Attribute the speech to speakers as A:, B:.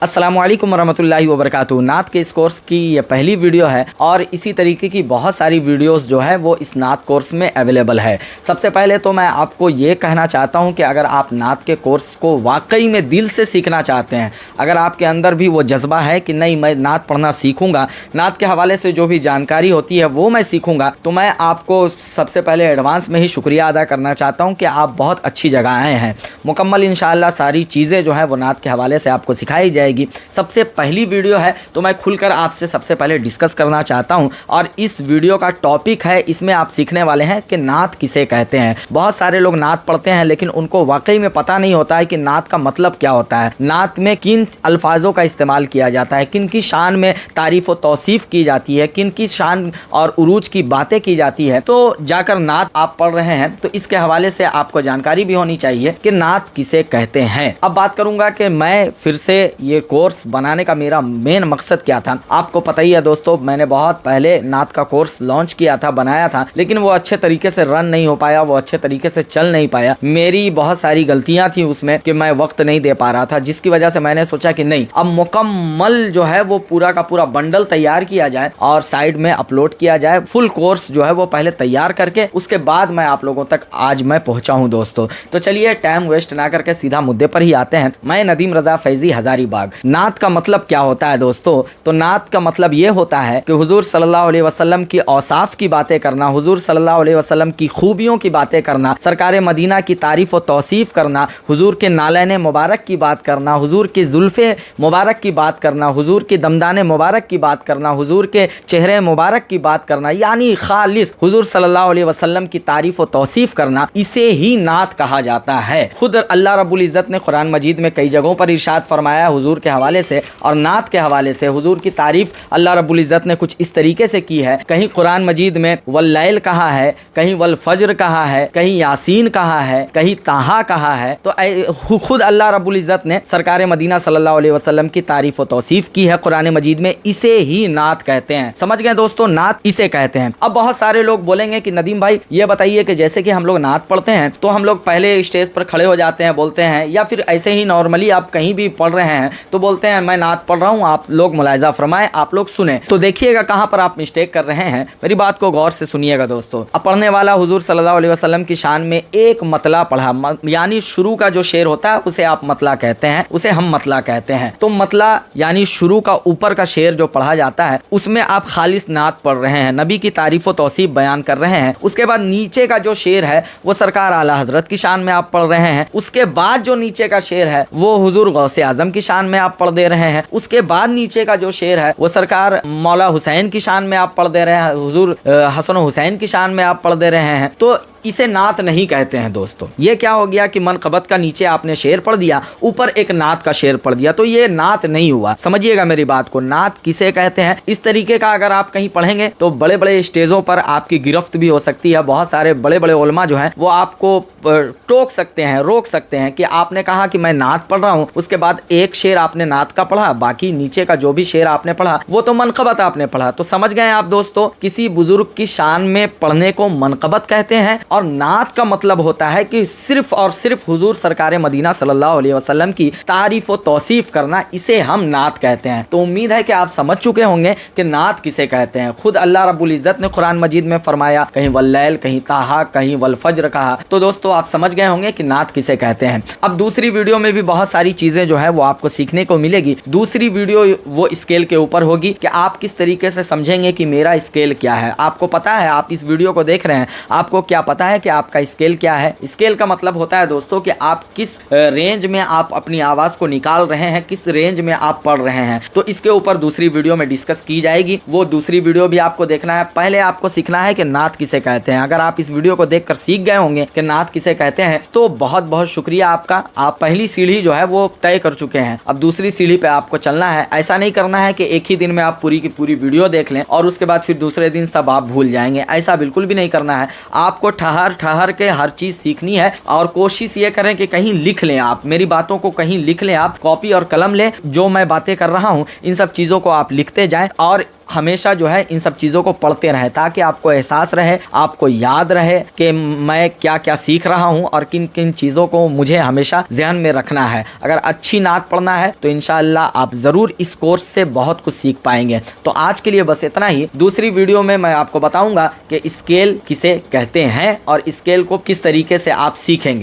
A: अस्सलामुअलैकुम वरहमतुल्लाहि वबरकातुहू। नात के इस कोर्स की ये पहली वीडियो है और इसी तरीके की बहुत सारी वीडियोस जो है वो इस नात कोर्स में अवेलेबल है। सबसे पहले तो मैं आपको ये कहना चाहता हूँ कि अगर आप नात के कोर्स को वाकई में दिल से सीखना चाहते हैं, अगर आपके अंदर भी वो जज्बा है कि नहीं मैं नात पढ़ना सीखूँगा, नात के हवाले से जो भी जानकारी होती है वो मैं सीखूँगा, तो मैं आपको सबसे पहले एडवांस में ही शुक्रिया अदा करना चाहता हूँ कि आप बहुत अच्छी जगह आए हैं। मुकम्मल इंशाअल्लाह सारी चीज़ें जो है वो नात के हवाले से आपको सिखाई जाएगी। सबसे पहली वीडियो है तो मैं खुलकर आपसे सबसे पहले डिस्कस करना चाहता हूं और इस वीडियो का टॉपिक है, इसमें आप सीखने वाले हैं कि नात किसे कहते हैं। बहुत सारे लोग नात पढ़ते हैं लेकिन उनको वाकई में पता नहीं होता है कि नात का मतलब क्या होता है, नात में किन अल्फाजों का इस्तेमाल किया जाता है, किन की शान में तारीफ़ व तौसीफ़ की जाती है, किन की शान और उरूज की बातें की जाती है। तो जाकर नात आप पढ़ रहे हैं तो इसके हवाले से आपको जानकारी भी होनी चाहिए कि नात किसे कहते हैं। अब बात करूंगा कि मैं फिर से ये कोर्स बनाने का मेरा मेन मकसद क्या था। आपको पता ही है दोस्तों, मैंने बहुत पहले नात का कोर्स लॉन्च किया था, बनाया था, लेकिन वो अच्छे तरीके से रन नहीं हो पाया, वो अच्छे तरीके से चल नहीं पाया। मेरी बहुत सारी गलतियां थी उसमें कि मैं वक्त नहीं दे पा रहा था, जिसकी वजह से मैंने सोचा कि नहीं, अब मुकम्मल जो है वो पूरा का पूरा बंडल तैयार किया जाए और साइड में अपलोड किया जाए। फुल कोर्स जो है वो पहले तैयार करके उसके बाद मैं आप लोगों तक आज मैं पहुंचा हूं दोस्तों। तो चलिए टाइम वेस्ट ना करके सीधा मुद्दे पर ही आते हैं। मैं नदीम रजा फैजी हजारीबाग। नात का मतलब क्या होता है दोस्तों? तो नात का मतलब ये होता है कि हुजूर सल्लल्लाहु अलैहि वसल्लम की औसाफ की बातें करना, हुजूर सल्लल्लाहु अलैहि वसल्लम की खूबियों की बातें करना, सरकार मदीना की तारीफ और तौसीफ करना, हुजूर के नालैन मुबारक की बात करना, हुजूर की जुल्फ़े मुबारक की बात करना, हुजूर के दमदाने मुबारक की बात करना, हुजूर के चेहरे मुबारक की बात करना, यानी खालिस हुजूर सल्लल्लाहु अलैहि वसल्लम की तारीफ और तौसीफ करना, इसे ही नात कहा जाता है। खुद अल्लाह रब्बुल इज़्ज़त ने कुरान मजीद में कई जगहों पर इरशाद फरमाया हुजूर के हवाले से और नात के हवाले से। हुजूर की तारीफ अल्लाह रब्बुल इज़्ज़त ने कुछ इस तरीके से की है, कहीं कुरान मजीद में वल्लैल कहा है, कहीं वल फज्र कहा है, कहीं यासीन कहा है, कहीं ताहा कहा है। तो खुद अल्लाह रब्बुल इज़्ज़त ने सरकार मदीना सल्लल्लाहु अलैहि वसल्लम की तारीफ और तौसीफ की है कुरान मजीद में। इसे ही नात कहते हैं। समझ गए दोस्तों, नात इसे कहते हैं। अब बहुत सारे लोग बोलेंगे कि नदीम भाई ये बताइए कि जैसे कि हम लोग नात पढ़ते हैं तो हम लोग पहले स्टेज पर खड़े हो जाते हैं, बोलते हैं, या फिर ऐसे ही नॉर्मली आप कहीं भी पढ़ रहे हैं तो बोलते हैं मैं नात पढ़ रहा हूँ, आप लोग मुलाहिजा फरमाएं, आप लोग सुने। तो देखिएगा कहाँ पर आप मिस्टेक कर रहे हैं, मेरी बात को गौर से सुनिएगा दोस्तों। अब पढ़ने वाला हुजूर सल्लल्लाहु अलैहि वसल्लम की शान में एक मतला पढ़ा, यानी शुरू का जो शेर होता है उसे आप मतला कहते हैं, उसे हम मतला कहते हैं। तो मतला यानी शुरू का ऊपर का शेर जो पढ़ा जाता है उसमें आप खालिस नात पढ़ रहे हैं, नबी की तारीफ और तौसीफ बयान कर रहे हैं। उसके बाद नीचे का जो शेर है वो सरकार आला हजरत की शान में आप पढ़ रहे हैं। उसके बाद जो नीचे का शेर है वो हुजूर गौसे आजम की शान में आप पढ़ दे रहे हैं। उसके बाद नीचे का जो शेर है वो सरकार मौला हुसैन की शान में आप पढ़ दे रहे हैं, हुजूर हसन हुसैन की शान में आप पढ़ दे रहे हैं। तो इसे नात नहीं कहते हैं दोस्तों। ये क्या हो गया कि मनक़बत का नीचे आपने शेर पढ़ दिया, ऊपर एक नात का शेर पढ़ दिया, तो ये नात नहीं हुआ। समझिएगा मेरी बात को, नात किसे कहते हैं इस तरीके का अगर आप कहीं पढ़ेंगे तो बड़े बड़े स्टेजों पर आपकी गिरफ्त भी हो सकती है। बहुत सारे बड़े बड़े उलमा जो हैं वो आपको टोक सकते हैं, रोक सकते हैं कि आपने कहा कि मैं नात पढ़ रहा हूँ, उसके बाद एक शेर आपने नात का पढ़ा, बाकी नीचे का जो भी शेर आपने पढ़ा वो तो मनक़बत आपने पढ़ा। तो समझ गए आप दोस्तों, किसी बुजुर्ग की शान में पढ़ने को मनक़बत कहते हैं और नात का मतलब होता है कि सिर्फ और सिर्फ हुजूर सरकार मदीना सल्लल्लाहु अलैहि वसल्लम की तारीफ और तौसीफ करना, इसे हम नात कहते हैं। तो उम्मीद है कि आप समझ चुके होंगे कि नात किसे कहते हैं। खुद अल्लाह रब्बुल इज़्ज़त ने कुरान मजीद में फरमाया, कहीं वल्लैल, कहीं ताहा, कहीं वल फज्र कहा। तो दोस्तों आप समझ गए होंगे कि नात किसे कहते हैं। अब दूसरी वीडियो में भी बहुत सारी चीजें जो है वो आपको सीखने को मिलेगी। दूसरी वीडियो वो स्केल के ऊपर होगी कि आप किस तरीके से समझेंगे कि मेरा स्केल क्या है। आपको पता है, आप इस वीडियो को देख रहे हैं, आपको क्या पता है कि आपका स्केल क्या है? स्केल का मतलब होता है दोस्तों कि आप किस रेंज में आप अपनी आवाज़ को निकाल रहे हैं, किस रेंज में आप पढ़ रहे हैं। तो इसके ऊपर दूसरी वीडियो में डिस्कस की जाएगी, वो दूसरी वीडियो भी आपको देखना है। पहले आपको सीखना है कि नात किसे कहते हैं। अगर आप इस वीडियो को देखकर सीख गए होंगे कि नात किसे कहते हैं तो बहुत बहुत शुक्रिया आपका। आप पहली सीढ़ी जो है वो तय कर चुके हैं, अब दूसरी सीढ़ी पे आपको चलना है। ऐसा नहीं करना है कि एक ही दिन में आप पूरी की पूरी वीडियो देख लें और उसके बाद फिर दूसरे दिन सब आप भूल जाएंगे, ऐसा बिल्कुल भी नहीं करना है। आपको ठहर ठहर के हर चीज़ सीखनी है और कोशिश ये करें कि कहीं लिख लें, आप मेरी बातों को कहीं लिख लें, आप कॉपी और कलम लें, जो मैं बातें कर रहा हूँ इन सब चीज़ों को आप लिखते जाएं और हमेशा जो है इन सब चीज़ों को पढ़ते रहें, ताकि आपको एहसास रहे, आपको याद रहे कि मैं क्या क्या सीख रहा हूँ और किन किन चीज़ों को मुझे हमेशा ध्यान में रखना है। अगर अच्छी नात पढ़ना है तो इंशाअल्लाह आप ज़रूर इस कोर्स से बहुत कुछ सीख पाएंगे। तो आज के लिए बस इतना ही। दूसरी वीडियो में मैं आपको बताऊंगा कि स्केल किसे कहते हैं और स्केल को किस तरीके से आप सीखेंगे।